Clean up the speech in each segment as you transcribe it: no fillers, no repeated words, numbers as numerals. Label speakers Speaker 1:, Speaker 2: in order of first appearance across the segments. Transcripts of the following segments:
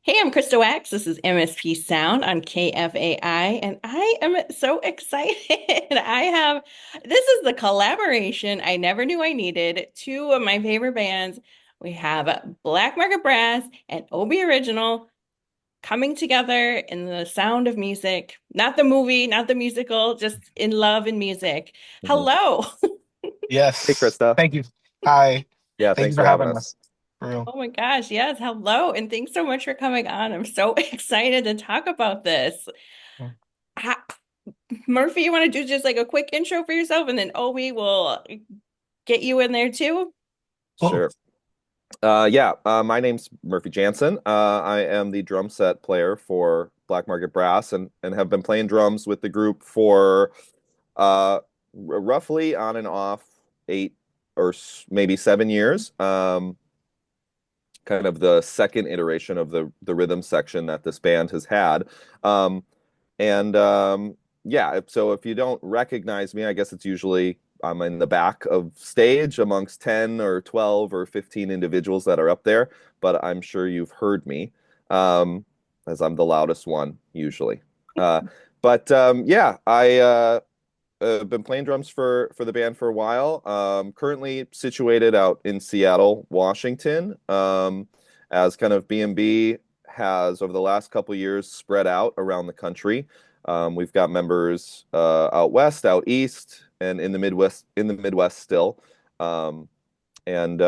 Speaker 1: Hey, I'm Krista Wax. This is MSP Sound on KFAI, and I am so excited. This is the collaboration I never knew I needed. Two of my favorite bands. We have Black Market Brass and Obi Original coming together in the sound of music. Not the movie, not the musical, just in love and music.
Speaker 2: Mhm.
Speaker 1: Hello.
Speaker 2: Hey,
Speaker 3: Yes.
Speaker 2: Krista.
Speaker 3: Thank you. Hi.
Speaker 2: Yeah,
Speaker 3: Thank you
Speaker 2: thanks
Speaker 3: for
Speaker 2: for having
Speaker 3: having
Speaker 2: us.
Speaker 3: us. For real.
Speaker 1: Oh my gosh, yes, hello, and thanks so much for coming on. I'm so excited to talk about this. Ha- Murphy, you want to do just like a quick intro for yourself, and then Obi will get you in there too?
Speaker 3: Cool.
Speaker 2: Sure. My name's Murphy Jansen. I am the drum set player for Black Market Brass and have been playing drums with the group for roughly on and off eight or maybe 7 years. Kind of the second iteration of the rhythm section that this band has had. Um, And yeah, so if you don't recognize me, I guess it's usually I'm in the back of stage amongst 10 or 12 or 15 individuals that are up there, but I'm sure you've heard me um, as I'm the loudest one usually. Uh, but yeah, I been playing drums for the band for a while. Currently situated out in Seattle, Washington, as kind of B&B has over the last couple years spread out around the country. We've got members out west, out east, and in the Midwest. In the Midwest still, um, and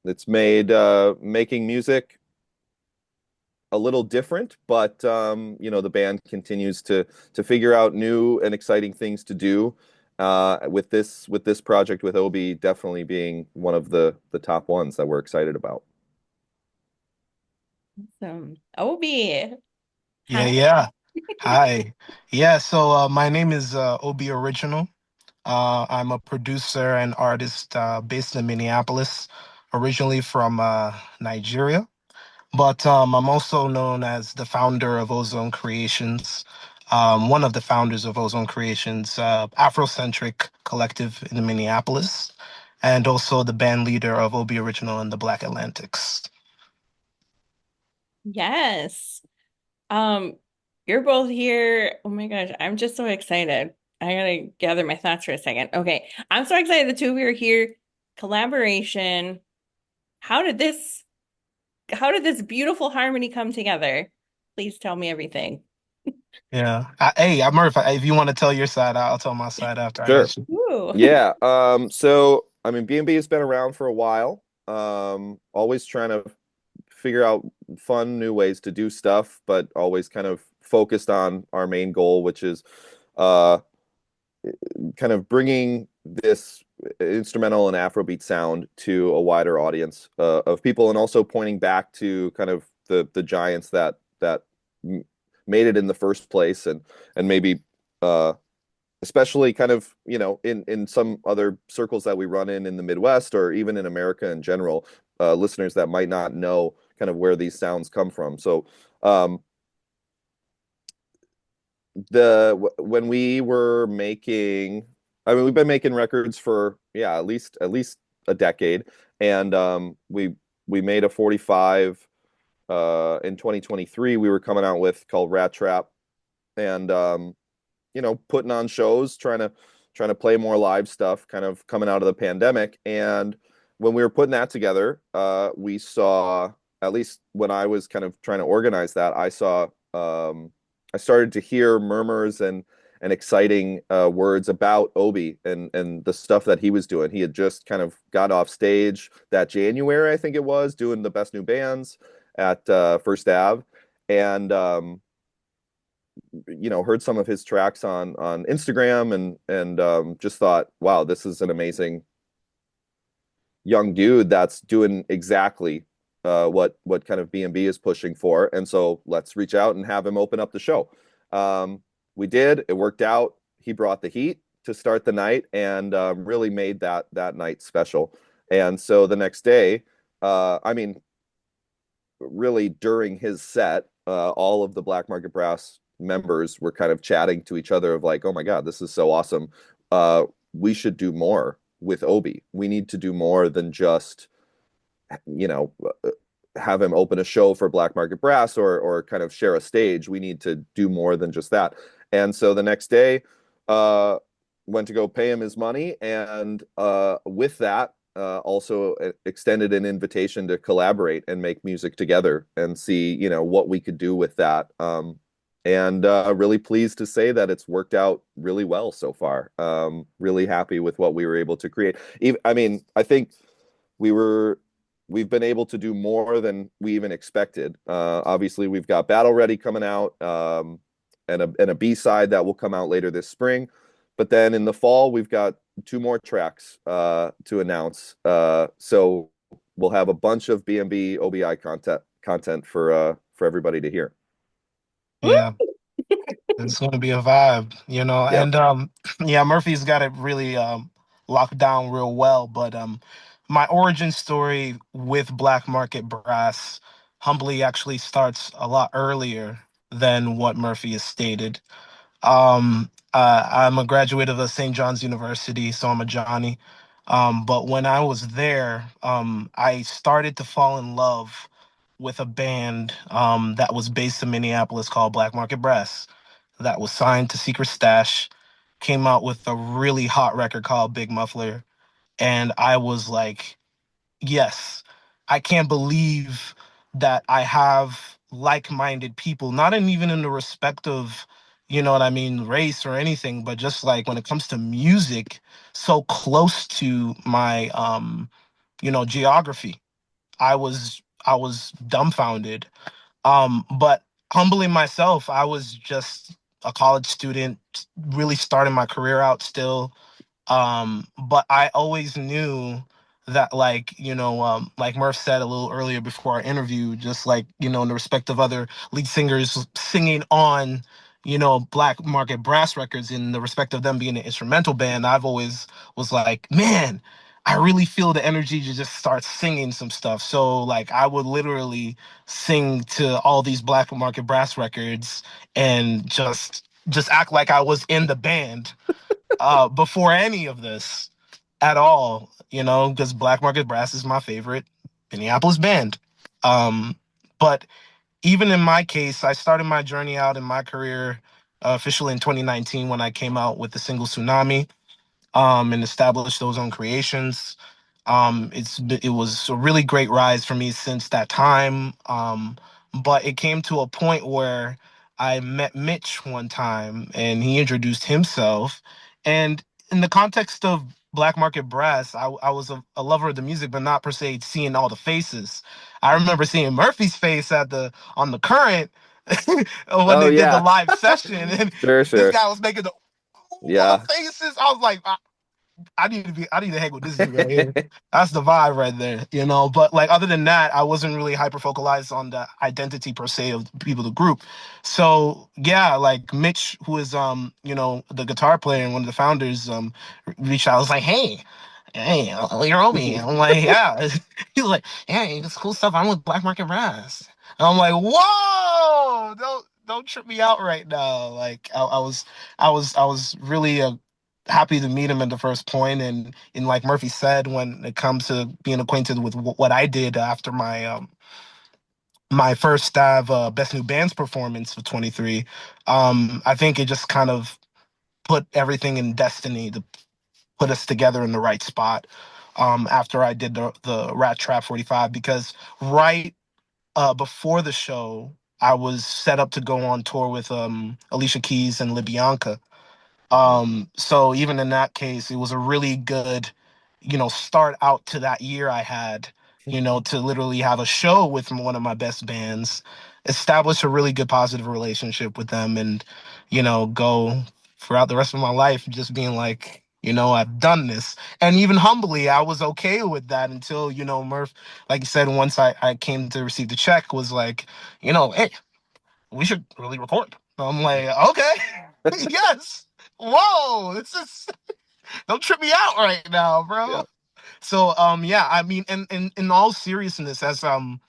Speaker 2: it's made making music a little different, but the band continues to figure out new and exciting things to do. With this project with Obi definitely being one of the top ones that we're excited about.
Speaker 1: Obi,
Speaker 3: Yeah,
Speaker 1: hi.
Speaker 3: yeah. Hi. Yeah, so my name is Obi Original. I'm a producer and artist based in Minneapolis, originally from Nigeria. But I'm also known as the founder of Ozone Creations, one of the founders of Ozone Creations, Afrocentric collective in Minneapolis, and also the band leader of Obi Original and the Black Atlantics.
Speaker 1: Yes. Um, you're both here. Oh my gosh, I'm just so excited. I gotta gather my thoughts for a second. Okay, I'm so excited the two of you are here. Collaboration. How did this, how did this beautiful harmony come together? Please tell me everything.
Speaker 3: Yeah. Hey, I'm Murph. If you want to tell your side, I'll tell my side after. I
Speaker 2: Sure.
Speaker 3: got you.
Speaker 1: Ooh.
Speaker 2: Yeah. So I mean, B&B has been around for a while. Always trying to figure out fun new ways to do stuff, but always kind of focused on our main goal, which is uh kind of bringing this instrumental and Afrobeat sound to a wider audience of people, and also pointing back to kind of the giants that made it in the first place, and maybe uh, especially kind of in some other circles that we run in the Midwest or even in America in general, listeners that might not know kind of where these sounds come from. So um, when we were making, I mean, we've been making records for, yeah, at least a decade, and we made a 45 in 2023 we were coming out with, called Rat Trap, and putting on shows, trying to play more live stuff, kind of coming out of the pandemic. And when we were putting that together, we saw, at least when I was kind of trying to organize that, I started to hear murmurs and exciting words about Obi and the stuff that he was doing. He had just kind of got off stage that January, I think it was, doing the best new bands at First Ave, and heard some of his tracks on Instagram, and just thought, wow, this is an amazing young dude that's doing exactly what kind of B&B is pushing for. And so let's reach out and have him open up the show. We did. It worked out. He brought the heat to start the night, and really made that night special. And so the next day, I mean, really during his set, all of the Black Market Brass members were kind of chatting to each other of like, oh my God, this is so awesome. We should do more with Obi. We need to do more than just, you know, have him open a show for Black Market Brass or kind of share a stage. We need to do more than just that. And so the next day, uh, went to go pay him his money, and with that, also extended an invitation to collaborate and make music together and see, what we could do with that. And really pleased to say that it's worked out really well so far. Really happy with what we were able to create. I mean, I think we were we've been able to do more than we even expected. Obviously, we've got Battle Ready coming out, and a B-side that will come out later this spring. But then in the fall, we've got two more tracks to announce. So we'll have a bunch of B&B OBI content for everybody to hear.
Speaker 3: Yeah. It's going to be a vibe,
Speaker 2: Yep.
Speaker 3: and yeah, Murphy's got it really locked down real well. But my origin story with Black Market Brass humbly actually starts a lot earlier than what Murphy has stated. I'm a graduate of the St. John's University, so I'm a Johnny. But when I was there, I started to fall in love with a band that was based in Minneapolis called Black Market Brass, that was signed to Secret Stash, came out with a really hot record called Big Muffler. And I was like, yes, I can't believe that I have like-minded people, not even in the respect of, what I mean, race or anything, but just like when it comes to music, so close to my geography. I was dumbfounded. But humbling myself, I was just a college student, really starting my career out still. But I always knew that, like Murph said a little earlier before our interview, just like, in the respect of other lead singers singing on, Black Market Brass records, in the respect of them being an instrumental band, I've always was like, man, I really feel the energy to just start singing some stuff. So like I would literally sing to all these Black Market Brass records and just act like I was in the band before any of this at all, because Black Market Brass is my favorite Minneapolis band. Um, but even in my case, I started my journey out in my career officially in 2019 when I came out with the single Tsunami, and established those own creations. It was a really great rise for me since that time. But it came to a point where I met Mitch one time and he introduced himself. And in the context of Black Market Brass, I was a lover of the music, but not per se seeing all the faces. I remember seeing Murphy's face on the current when
Speaker 2: Oh
Speaker 3: they did the
Speaker 2: yeah.
Speaker 3: live session, and
Speaker 2: Sure,
Speaker 3: this
Speaker 2: sure.
Speaker 3: guy was making the
Speaker 2: Yeah.
Speaker 3: faces. I was like, I need to hang with this dude right here. That's the vibe right there. But like other than that, I wasn't really hyper focalized on the identity per se of the people of the group. So yeah, like Mitch, who is the guitar player and one of the founders, reached out. I was like, hey, you're Obi. I'm like, yeah. He's like, hey, this cool stuff. I'm with Black Market Brass. And I'm like, whoa, don't trip me out right now. Like I was really happy to meet him at the first point, and like Murphy said, when it comes to being acquainted with what I did after my first stab best new bands performance for 23, I think it just kind of put everything in destiny to put us together in the right spot. After I did the Rat Trap 45, because right before the show I was set up to go on tour with Alicia Keys and Libyanka. So even in that case, it was a really good, start out to that year I had, to literally have a show with one of my best bands, establish a really good positive relationship with them, and, go throughout the rest of my life just being like, I've done this. And even humbly, I was okay with that until, Murph, like you said, once I came to receive the check, was like, hey, we should really record. I'm like, okay, yes. Whoa, this is don't trip me out right now, bro.
Speaker 2: Yeah.
Speaker 3: So yeah, I mean, in all seriousness, as an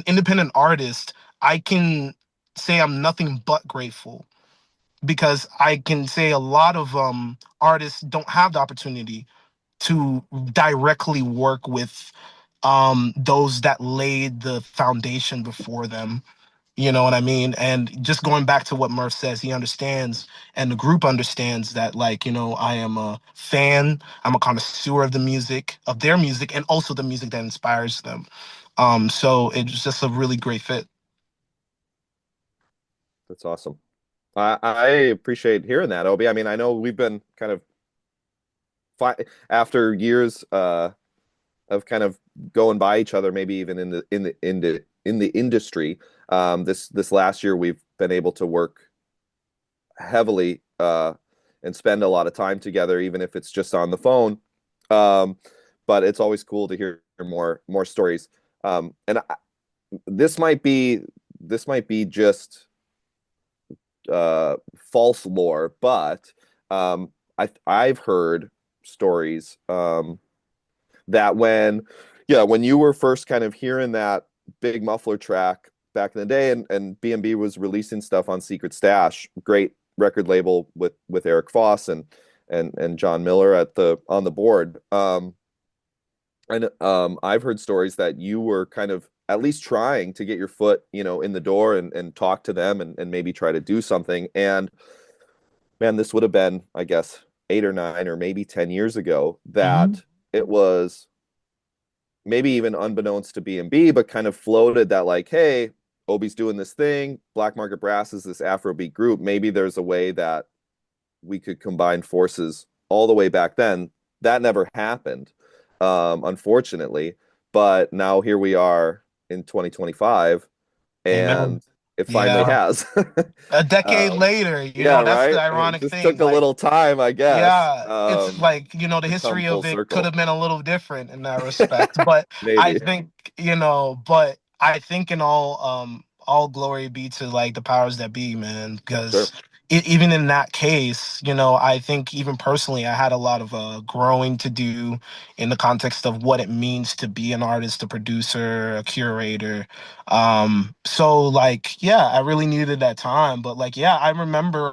Speaker 3: independent artist, I can say I'm nothing but grateful, because I can say a lot of artists don't have the opportunity to directly work with those that laid the foundation before them. You know what I mean? And just going back to what Murph says, he understands, and the group understands that, like, I am a fan, I'm a connoisseur of the music, of their music, and also the music that inspires them. So it's just a really great fit.
Speaker 2: That's awesome. I appreciate hearing that, Obi. I mean, I know we've been kind of after years of kind of going by each other, maybe even in the industry. This last year, we've been able to work heavily and spend a lot of time together, even if it's just on the phone. Um, but it's always cool to hear more stories. And this might be just false lore, but I've heard stories that when you were first kind of hearing that big muffler track back in the day, and B&B was releasing stuff on Secret Stash, great record label with Eric Foss and John Miller on the board. And I've heard stories that you were kind of at least trying to get your foot, in the door and talk to them and maybe try to do something. And man, this would have been, I guess, 8 or 9 or maybe 10 years ago
Speaker 3: Hmm.
Speaker 2: that it was maybe even unbeknownst to B&B, but kind of floated that like, hey, Obi's doing this thing. Black Market Brass is this Afrobeat group. Maybe there's a way that we could combine forces all the way back then. That never happened, unfortunately. But now here we are in 2025,
Speaker 3: Amen.
Speaker 2: and it finally
Speaker 3: Yeah.
Speaker 2: has.
Speaker 3: A decade
Speaker 2: um,
Speaker 3: later,
Speaker 2: yeah,
Speaker 3: that's the
Speaker 2: right. It
Speaker 3: ironic
Speaker 2: just
Speaker 3: thing.
Speaker 2: took a
Speaker 3: Like,
Speaker 2: little time, I guess,
Speaker 3: yeah, it's like, the
Speaker 2: to come
Speaker 3: history
Speaker 2: full
Speaker 3: of it could
Speaker 2: circle.
Speaker 3: have been a little different in that respect. But I
Speaker 2: Maybe.
Speaker 3: think, but I think in all glory be to like the powers that be, man,
Speaker 2: Sure.
Speaker 3: because even in that case, I think even personally, I had a lot of growing to do in the context of what it means to be an artist, a producer, a curator. So like, yeah, I really needed that time. But like, yeah, I remember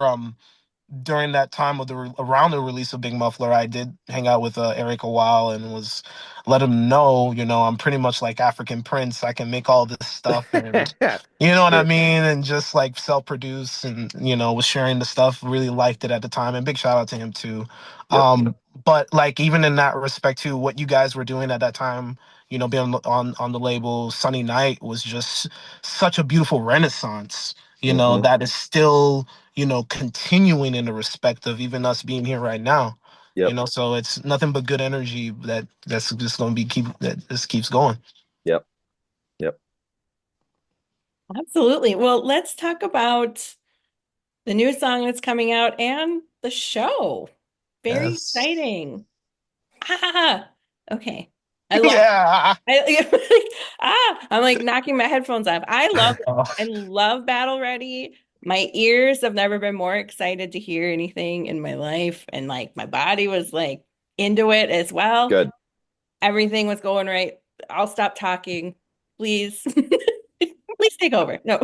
Speaker 3: during that time of around the release of Big Muffler, I did hang out with Eric a while and was let him know, I'm pretty much like African Prince. I can make all this stuff, and you know what I
Speaker 2: Sure.
Speaker 3: mean, and just like self-produce, and was sharing the stuff. Really liked it at the time, and big shout out to him too.
Speaker 2: Yep.
Speaker 3: But like even in that respect too, what you guys were doing at that time. Being on the label Sunny Night was just such a beautiful renaissance.
Speaker 2: Hmm.
Speaker 3: That is still continuing in the respect of even us being here right now.
Speaker 2: Yep.
Speaker 3: So it's nothing but good energy that's just going to that just keeps going.
Speaker 2: Yep. Yep.
Speaker 1: Absolutely. Well, let's talk about the new song that's coming out and the show. Very
Speaker 3: Yes.
Speaker 1: exciting. Ah, okay. I love
Speaker 3: Yeah.
Speaker 1: I'm like knocking my headphones off.
Speaker 3: Oh,
Speaker 1: I love Battle Ready. My ears have never been more excited to hear anything in my life. And like my body was like into it as well.
Speaker 2: Good.
Speaker 1: Everything was going right. I'll stop talking. Please. Please take over. No.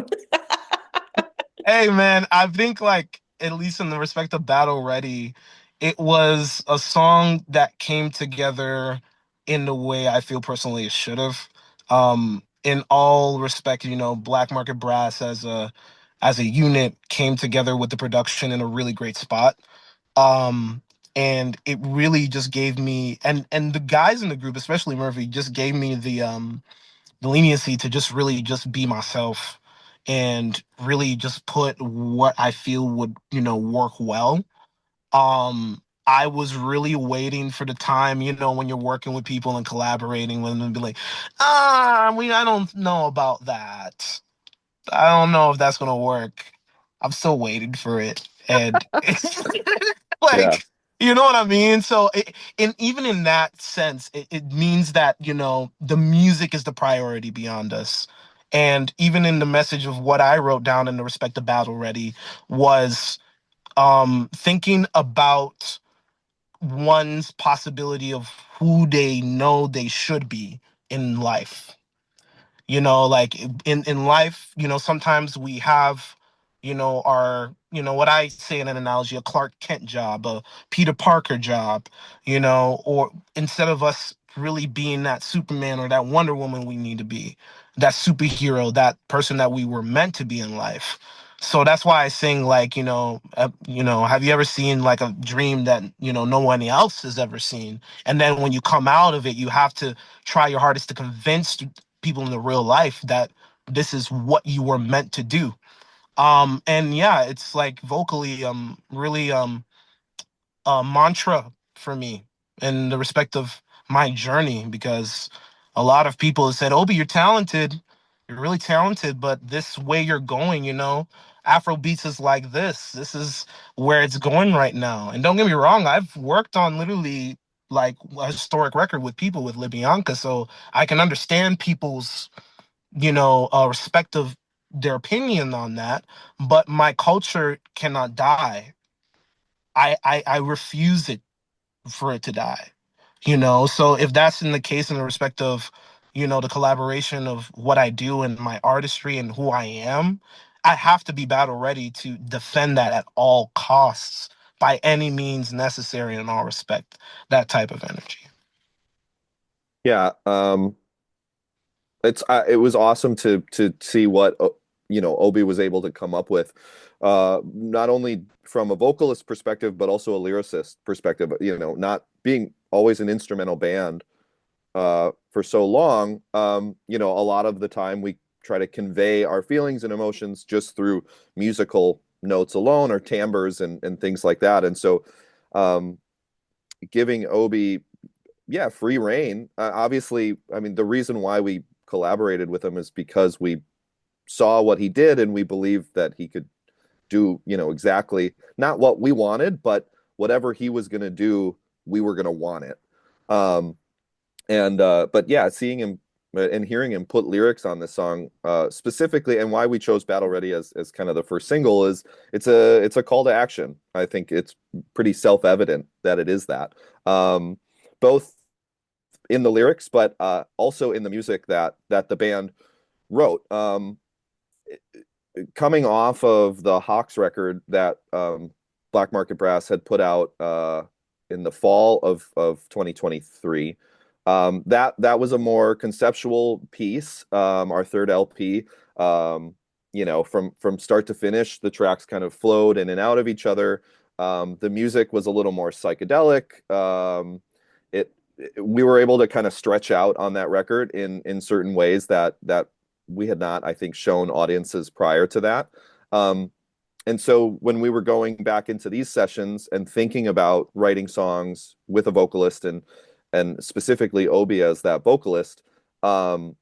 Speaker 3: hey man, I think like at least in the respect of Battle Ready, it was a song that came together in the way I feel personally it should have. In all respect, Black Market Brass as a unit came together with the production in a really great spot. Um, and it really just gave me and the guys in the group, especially Murphy, just gave me the leniency to just really just be myself and really just put what I feel would, work well. I was really waiting for the time, when you're working with people and collaborating with them and be like, I don't know about that. I don't know if that's gonna work. I'm still waiting for it. And
Speaker 2: Yeah.
Speaker 3: like, you know what I mean? So and even in that sense, it means that, the music is the priority beyond us. And even in the message of what I wrote down in the respect of Battle Ready was thinking about one's possibility of who they know they should be in life. Like in life, sometimes we have, our, what I say in an analogy, a Clark Kent job, a Peter Parker job, or instead of us really being that Superman or that Wonder Woman we need to be, that superhero, that person that we were meant to be in life. So that's why I sing like, have you ever seen like a dream that, no one else has ever seen? And then when you come out of it, you have to try your hardest to convince people in the real life that this is what you were meant to do. And yeah, it's like vocally, really, a mantra for me in the respect of my journey, because a lot of people have said, Obi, you're talented. You're really talented, but this way you're going, Afro beats is like this. This is where it's going right now. And don't get me wrong, I've worked on literally like a historic record with people with Libyanka, so I can understand people's, respect of their opinion on that. But my culture cannot die. I refuse it for it to die. So if that's in the case in the respect of, the collaboration of what I do and my artistry and who I am, I have to be battle ready to defend that at all costs, by any means necessary, in all respect, that type of energy.
Speaker 2: Yeah, it was awesome to see what Obi was able to come up with, not only from a vocalist perspective but also a lyricist perspective. Not being always an instrumental band for so long. A lot of the time we try to convey our feelings and emotions just through musical notes alone, or timbres and things like that. And so, um, giving Obi, yeah, free reign. Obviously, I mean, the reason why we collaborated with him is because we saw what he did and we believed that he could do, exactly not what we wanted, but whatever he was going to do, we were going to want it. Um, and But yeah, seeing him and hearing him put lyrics on this song, specifically, and why we chose Battle Ready as kind of the first single, is it's a call to action. I think it's pretty self-evident that it is that. Both in the lyrics, but also in the music that the band wrote. Coming off of the Hawks record that Black Market Brass had put out in the fall of 2023, that was a more conceptual piece. Our third LP, from start to finish, the tracks kind of flowed in and out of each other. The music was a little more psychedelic. It We were able to kind of stretch out on that record in certain ways that we had not, I think, shown audiences prior to that. And so when we were going back into these sessions and thinking about writing songs with a vocalist, and specifically Obi as that vocalist, Battle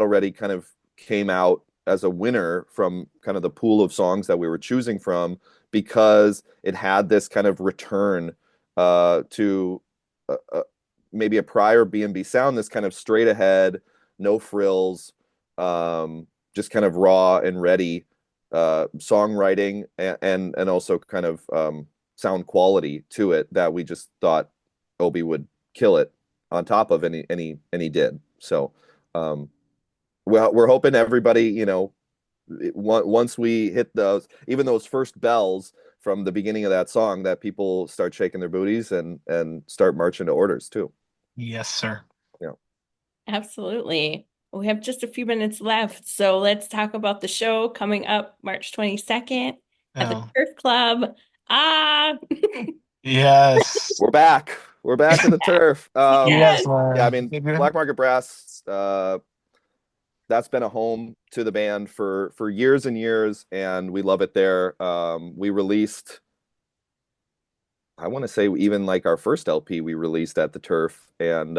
Speaker 2: Ready kind of came out as a winner from kind of the pool of songs that we were choosing from, because it had this kind of return to maybe a prior B&B sound, this kind of straight ahead, no frills, just kind of raw and ready songwriting, and also kind of sound quality to it that we just thought Obi would kill it on top of, and he did. So we're hoping everybody, once we hit those first bells from the beginning of that song, that people start shaking their booties and start marching to orders too.
Speaker 3: Yes, sir.
Speaker 2: Yeah.
Speaker 1: Absolutely. We have just a few minutes left, so let's talk about the show coming up March 22nd at the
Speaker 3: Yeah.
Speaker 1: Turf Club. Ah,
Speaker 3: Yes.
Speaker 2: We're back at the turf.
Speaker 3: Yes,
Speaker 1: yes.
Speaker 2: Yeah, I
Speaker 3: man.
Speaker 2: mean, Black Market Brass, that's been a home to the band for years and years, and we love it there. We released, I want to say, even like our first LP we released at the turf, and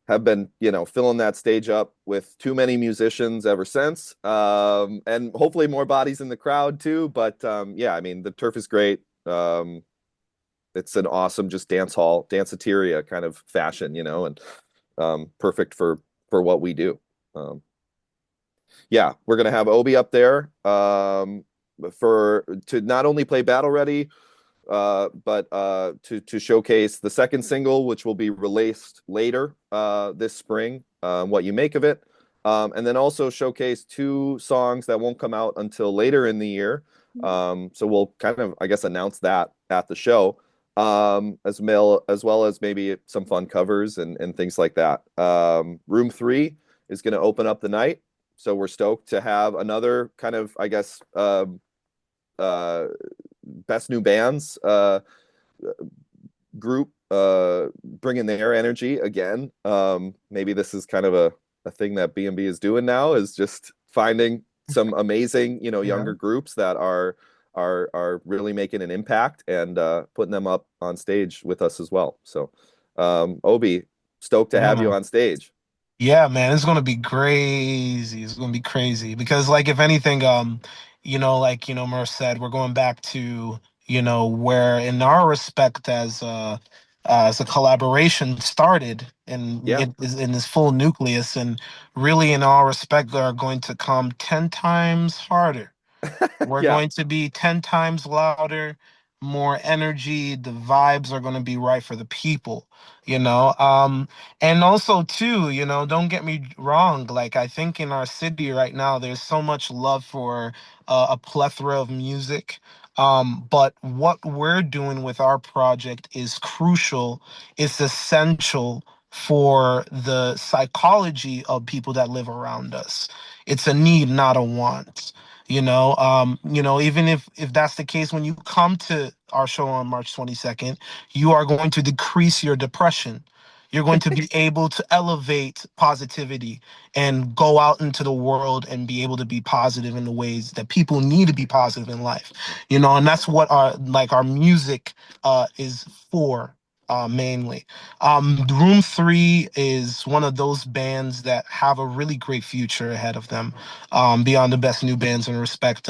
Speaker 2: have been, filling that stage up with too many musicians ever since, and hopefully more bodies in the crowd too. But yeah, I mean, the turf is great. It's an awesome, just dance hall, danceteria kind of fashion, and perfect for what we do. Yeah, we're gonna have Obi up there, for to not only play Battle Ready, but to showcase the second single, which will be released later this spring, What You Make of It, and then also showcase two songs that won't come out until later in the year. So we'll kind of, I guess, announce that at the show. as well as maybe some fun covers and things like that. Room 3 is going to open up the night, so we're stoked to have another kind of, I guess, uh, best new bands group bringing their energy again. Maybe this is kind of a thing that B&B is doing now, is just finding some amazing,
Speaker 3: Yeah.
Speaker 2: younger groups that are really making an impact and putting them up on stage with us as well. So, Obi, stoked to
Speaker 3: Yeah,
Speaker 2: have you
Speaker 3: man.
Speaker 2: on stage.
Speaker 3: Yeah, man, it's gonna be crazy. It's gonna be crazy because, like, if anything, like Murph said, we're going back to where in our respect as a collaboration started, and
Speaker 2: Yeah,
Speaker 3: it is in this full nucleus, and really in our respect are going to come 10 times harder. We're
Speaker 2: yeah,
Speaker 3: going to be 10 times louder, more energy. The vibes are going to be right for the people, you know. And also, too, don't get me wrong. Like, I think in our city right now, there's so much love for a plethora of music. But what we're doing with our project is crucial, it's essential for the psychology of people that live around us. It's a need, not a want. Even if that's the case, when you come to our show on March 22nd, you are going to decrease your depression. You're going to be able to elevate positivity and go out into the world and be able to be positive in the ways that people need to be positive in life. And that's what our music is for, mainly. Room 3 is one of those bands that have a really great future ahead of them, beyond the best new bands in respect.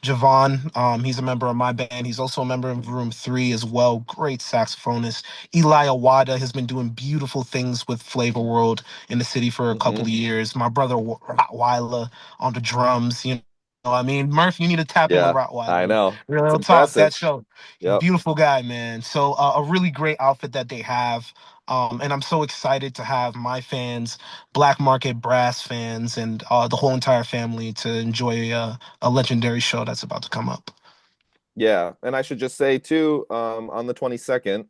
Speaker 3: Javon, he's a member of my band. He's also a member of Room 3 as well. Great saxophonist. Eli Awada has been doing beautiful things with Flavor World in the city for a couple
Speaker 2: hmm
Speaker 3: of years. My brother Rottweiler on the drums. I mean, Murph, you need to tap in with
Speaker 2: yeah. I
Speaker 3: Rottweiler.
Speaker 2: know, it's
Speaker 3: Real talk, that
Speaker 2: impressive.
Speaker 3: show.
Speaker 2: Yep.
Speaker 3: Beautiful guy, man. So a really great outfit that they have. And I'm so excited to have my fans, Black Market Brass fans, and the whole entire family to enjoy a legendary show that's about to come up.
Speaker 2: Yeah, and I should just say too, on the 22nd,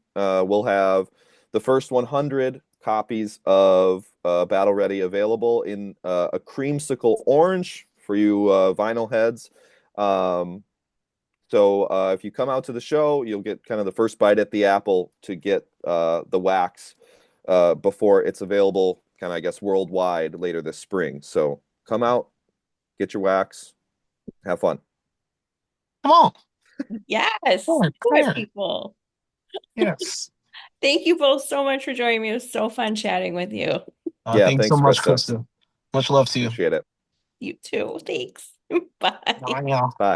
Speaker 2: we'll have the first 100 copies of Battle Ready available in a creamsicle orange for you vinyl heads. Um, so if you come out to the show, you'll get kind of the first bite at the apple to get the wax before it's available, kind of, I guess, worldwide later this spring. So come out, get your wax, have fun.
Speaker 3: Come on,
Speaker 1: Yes,
Speaker 3: clear,
Speaker 1: do it,
Speaker 3: clear.
Speaker 1: people.
Speaker 3: Yes.
Speaker 1: Thank you both so much for joining me. It was so fun chatting with you.
Speaker 2: Yeah,
Speaker 3: Thanks so
Speaker 2: thanks,
Speaker 3: much,
Speaker 2: Krista.
Speaker 3: Krista. Much love to you.
Speaker 2: Appreciate it.
Speaker 1: You too. Thanks. Bye.
Speaker 3: Bye, y'all.
Speaker 2: Bye.